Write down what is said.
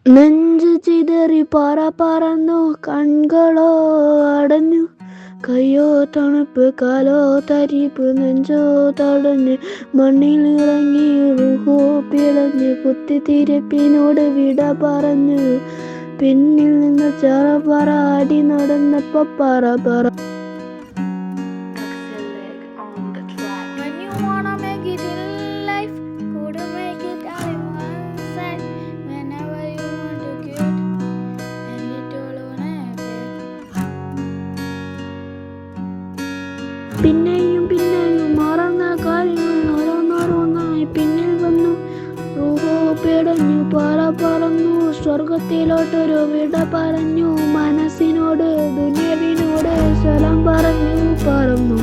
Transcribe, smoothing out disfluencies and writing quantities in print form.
നെഞ്ചു ചിതറി പറന്നു കൺകളോ അടഞ്ഞു. കയ്യോ തണുപ്പ് കാലോ തരിപ്പ് നെഞ്ചോ തടഞ്ഞ് മണ്ണിലിറങ്ങി റുഹോ പിടഞ്ഞ് കുത്തിത്തിരിപ്പിനോട് വിട പറഞ്ഞു. പിന്നിൽ നിന്ന് ചറപറ അടി നടന്നപ്പോ പറ. When you wanna make it in life, could you make it all in one side? Whenever you want to get a little on a bed. പിന്നെയും മറന്ന കാര്യങ്ങൾ ഓരോന്നോരോന്നായി പിന്നിൽ വന്നു. റുഹോ പിടഞ്ഞു പറന്നു സ്വർഗത്തിലോട്ടൊരു വിട പറഞ്ഞു. മനസ്സിനോട് ദുനിയവിനോട് സലാം പറഞ്ഞു പറന്നു.